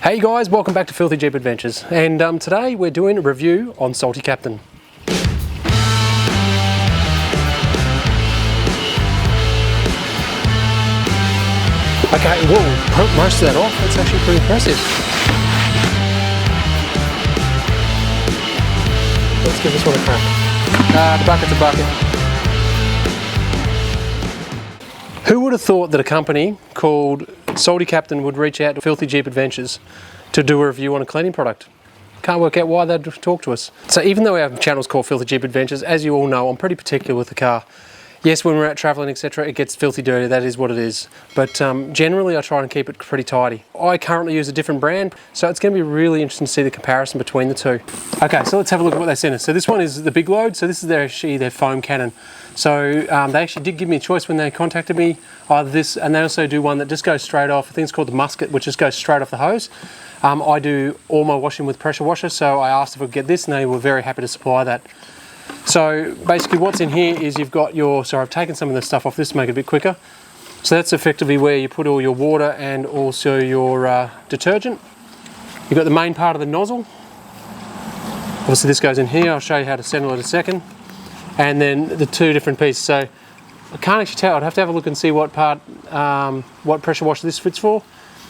Hey guys, welcome back to Filthy Jeep Adventures, and today we're doing a review on Salty Captain. Okay, whoa, broke most of that off. That's actually pretty impressive. Let's give this one a crack. The bucket's a bucket. Who would have thought that a company called Salty Captain would reach out to Filthy Jeep Adventures to do a review on a cleaning product? Can't work out why they'd talk to us. So even though our channel's called Filthy Jeep Adventures, as you all know, I'm pretty particular with the car. Yes, when we're out travelling, etc., it gets filthy dirty, that is what it is. But generally I try and keep it pretty tidy. I currently use a different brand, so it's going to be really interesting to see the comparison between the two. Okay, so let's have a look at what they sent us. So this one is the big load, so this is their foam cannon. So they actually did give me a choice when they contacted me, either this, and they also do one that just goes straight off. I think it's called the musket, which just goes straight off the hose. I do all my washing with pressure washer, so I asked if I could get this, and they were very happy to supply that. So basically what's in here is you've got your, sorry, I've taken some of the stuff off this to make it a bit quicker. So that's effectively where you put all your water and also your detergent. You've got the main part of the nozzle. Obviously this goes in here, I'll show you how to settle it in a second. And then the two different pieces. So I can't actually tell, I'd have to have a look and see what part, what pressure washer this fits for.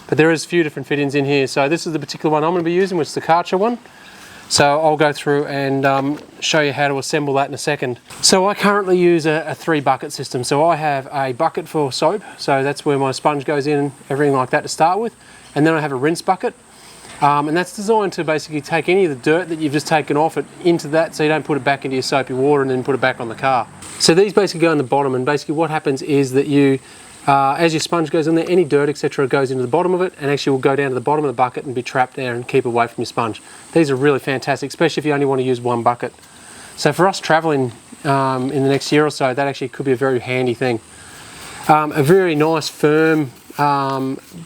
But there is a few different fittings in here. So this is the particular one I'm going to be using, which is the Acacia one. So I'll go through and show you how to assemble that in a second. So I currently use a 3-bucket system. So I have a bucket for soap, so that's where my sponge goes in and everything like that to start with. And then I have a rinse bucket. And that's designed to basically take any of the dirt that you've just taken off it into that, so you don't put it back into your soapy water and then put it back on the car. So these basically go in the bottom, and basically what happens is that you, as your sponge goes in there, any dirt, etc., goes into the bottom of it and actually will go down to the bottom of the bucket and be trapped there and keep away from your sponge. These are really fantastic, especially if you only want to use one bucket. So for us traveling in the next year or so, that actually could be a very handy thing. A very nice firm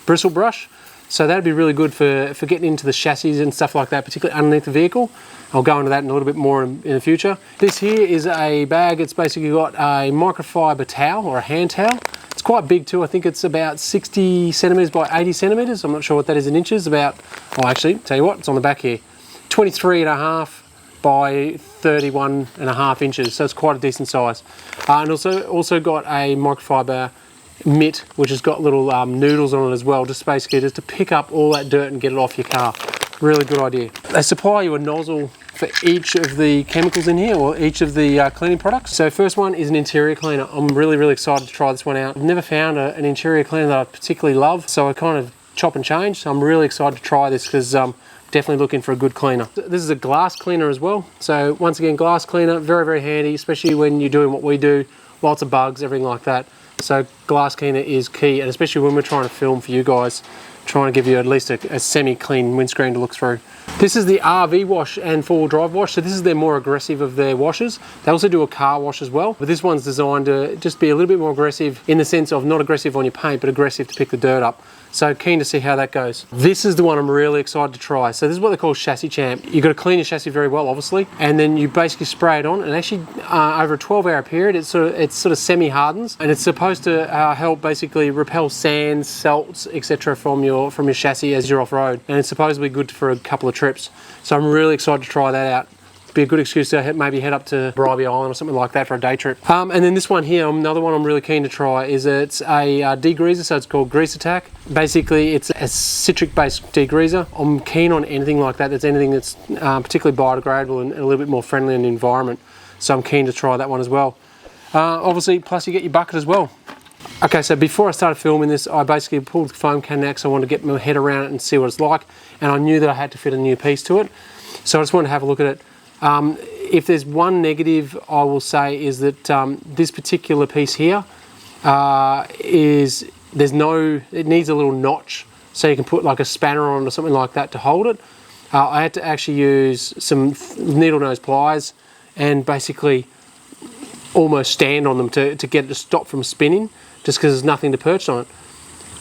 bristle brush. So that'd be really good for getting into the chassis and stuff like that, particularly underneath the vehicle. I'll go into that in a little bit more in the future. This here is a bag. It's basically got a microfiber towel or a hand towel. It's quite big too. I think it's about 60 centimetres by 80 centimetres. I'm not sure what that is in inches. About, oh actually, tell you what, it's on the back here. 23.5 by 31.5 inches. So it's quite a decent size. And also got a microfiber mitt, which has got little noodles on it as well, just basically just to pick up all that dirt and get it off your car. Really good idea. They supply you a nozzle for each of the chemicals in here, or each of the cleaning products. So first one is an interior cleaner. I'm really excited to try this one out. I've never found an interior cleaner that I particularly love, so I kind of chop and change. So I'm really excited to try this because definitely looking for a good cleaner. This is a glass cleaner as well. So once again, glass cleaner, very handy, especially when you're doing what we do, lots of bugs, everything like that. So glass cleaner is key, and especially when we're trying to film for you guys, trying to give you at least a semi-clean windscreen to look through. This is the RV wash and four-wheel drive wash, so this is their more aggressive of their washes. They also do a car wash as well, but this one's designed to just be a little bit more aggressive in the sense of not aggressive on your paint, but aggressive to pick the dirt up. So keen to see how that goes. This is the one I'm really excited to try. So this is what they call Chassis Champ. You've got to clean your chassis very well, obviously, and then you basically spray it on, and actually over a 12-hour period, it sort of semi-hardens, and it's supposed to help basically repel sands, salts, etc. from your chassis as you're off-road, and it's supposedly good for a couple of trips. So I'm really excited to try that out. Be a good excuse to maybe head up to Bribie Island or something like that for a day trip. And then this one here, another one I'm really keen to try, is it's a degreaser, so it's called Grease Attack. Basically, it's a citric-based degreaser. I'm keen on anything like that. That's anything that's particularly biodegradable and a little bit more friendly in the environment. So I'm keen to try that one as well. Obviously, plus you get your bucket as well. Okay, so before I started filming this, I basically pulled the foam cannon out because I wanted to get my head around it and see what it's like. And I knew that I had to fit a new piece to it. So I just wanted to have a look at it. If there's one negative I will say is that this particular piece here it needs a little notch so you can put like a spanner on or something like that to hold it. I had to actually use some needle nose pliers and basically almost stand on them to get it to stop from spinning, just because there's nothing to perch on it.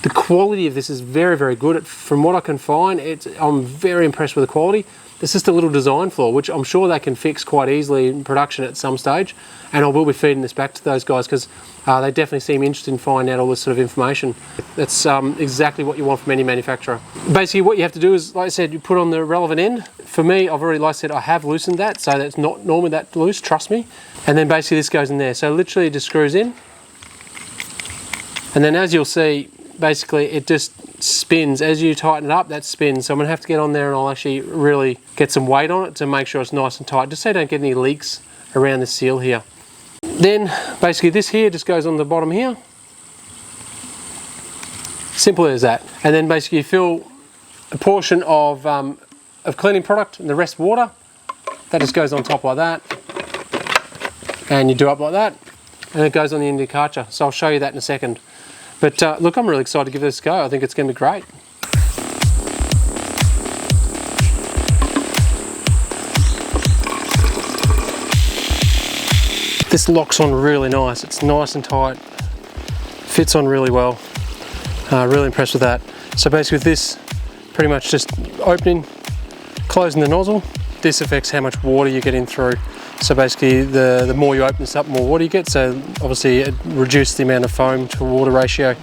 The quality of this is very good. From what I can find, I'm very impressed with the quality. It's just a little design flaw, which I'm sure they can fix quite easily in production at some stage. And I will be feeding this back to those guys because they definitely seem interested in finding out all this sort of information. That's exactly what you want from any manufacturer. Basically what you have to do is, like I said, you put on the relevant end. For me, I've already, like I said, I have loosened that, so that's not normally that loose, trust me. And then basically this goes in there. So literally it just screws in. And then as you'll see, basically it just spins. As you tighten it up, that spins. So I'm gonna have to get on there and I'll actually really get some weight on it to make sure it's nice and tight, just so you don't get any leaks around the seal here. Then basically this here just goes on the bottom here. Simple as that. And then basically you fill a portion of cleaning product and the rest water. That just goes on top like that. And you do up like that. And it goes on the end of the Acacia. So I'll show you that in a second. But look, I'm really excited to give this a go. I think it's going to be great. This locks on really nice. It's nice and tight. Fits on really well. Really impressed with that. So basically with this, pretty much just opening, closing the nozzle. This affects how much water you get in through. So basically the more you open this up, the more water you get. So obviously it reduces the amount of foam to water ratio.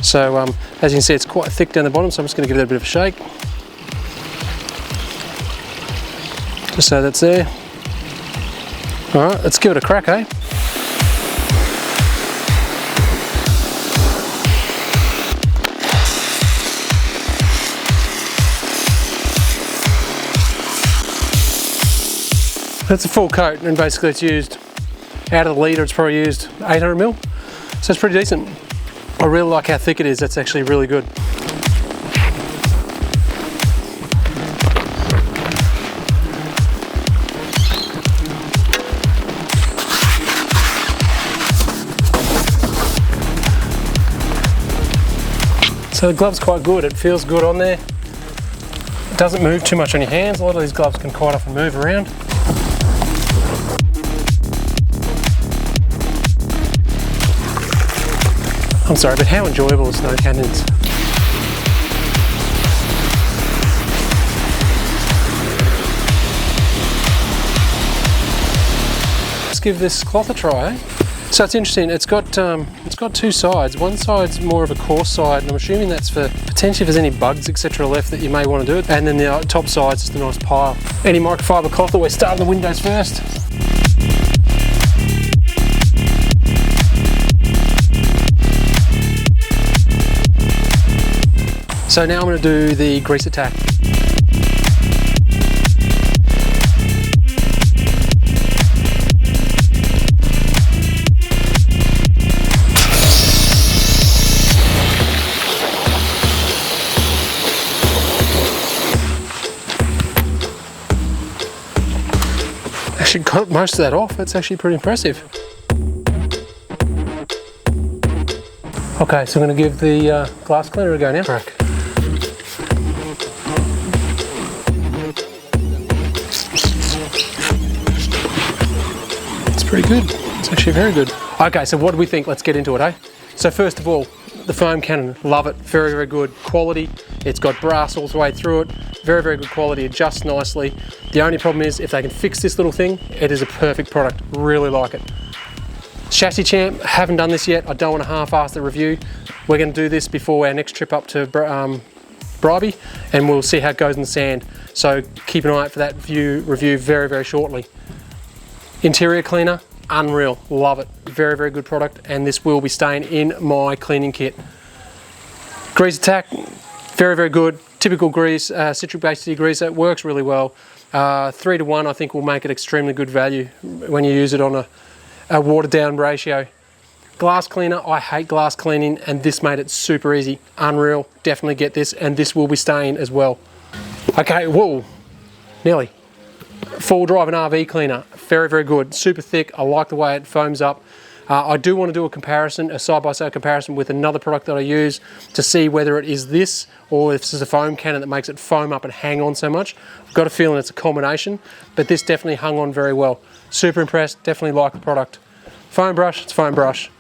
So as you can see, it's quite thick down the bottom. So I'm just going to give that a bit of a shake. Just so that's there. All right, let's give it a crack, eh? That's a full coat, and basically it's used, out of the litre it's probably used 800ml, so it's pretty decent. I really like how thick it is, that's actually really good. So the glove's quite good, it feels good on there. It doesn't move too much on your hands, a lot of these gloves can quite often move around. I'm sorry, but how enjoyable are snow canyons? Let's give this cloth a try, eh? So it's interesting, it's got two sides. One side's more of a coarse side, and I'm assuming that's for potentially if there's any bugs, etc. left that you may want to do it. And then the top side's just a nice pile. Any microfiber cloth, always start on the windows first. So now I'm going to do the grease attack. Actually got most of that off, that's actually pretty impressive. Okay, so I'm going to give the glass cleaner a go now. Crack. Pretty good. It's actually very good. Okay, so what do we think? Let's get into it, eh? So first of all, the foam cannon, love it. Very, very good quality. It's got brass all the way through it. Very, very good quality, adjusts nicely. The only problem is if they can fix this little thing, it is a perfect product. Really like it. Chassis Champ, haven't done this yet. I don't want to half-ass the review. We're going to do this before our next trip up to Bribie, and we'll see how it goes in the sand. So keep an eye out for that review very, very shortly. Interior cleaner, unreal, love it. Very, very good product, and this will be staying in my cleaning kit. Grease attack, very, very good. Typical grease, citric-based degreaser, it works really well. 3 to 1 I think will make it extremely good value when you use it on a watered down ratio. Glass cleaner, I hate glass cleaning, and this made it super easy. Unreal, definitely get this, and this will be staying as well. Okay, whoa, nearly. Full drive and RV cleaner, very, very good, super thick. I like the way it foams up. I do want to do a comparison, a side-by-side comparison with another product that I use to see whether it is this or if this is a foam cannon that makes it foam up and hang on so much. I've got a feeling it's a combination, but this definitely hung on very well. Super impressed, definitely like the product. Foam brush, it's foam brush.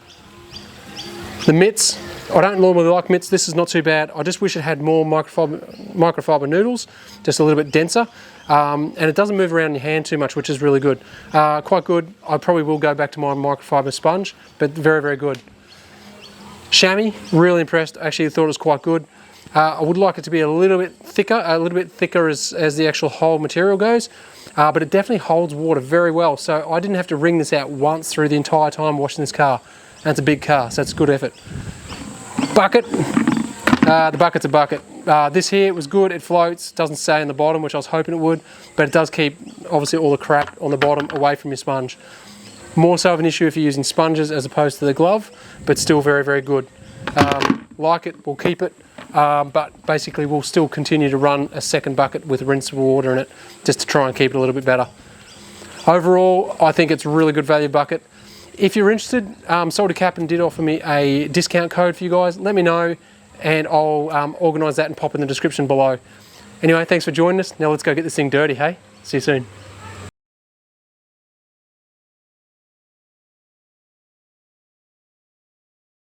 The mitts, I don't normally like mitts, this is not too bad. I just wish it had more microfiber noodles, just a little bit denser. and it doesn't move around in your hand too much, which is really good. Quite good. I probably will go back to my microfiber sponge, but very, very good. Chamois, really impressed. Actually thought it was quite good. I would like it to be a little bit thicker as the actual whole material goes, but it definitely holds water very well. So I didn't have to wring this out once through the entire time washing this car. And it's a big car, so it's a good effort. Bucket, the bucket's a bucket. This here was good, it floats, doesn't stay in the bottom, which I was hoping it would, but it does keep obviously all the crap on the bottom away from your sponge. More so of an issue if you're using sponges as opposed to the glove, but still very, very good. Like it, we'll keep it, but basically we'll still continue to run a second bucket with rinsable water in it just to try and keep it a little bit better. Overall, I think it's a really good value bucket. If you're interested, Salty Captain did offer me a discount code for you guys. Let me know and I'll organise that and pop in the description below. Anyway, thanks for joining us. Now let's go get this thing dirty, hey? See you soon.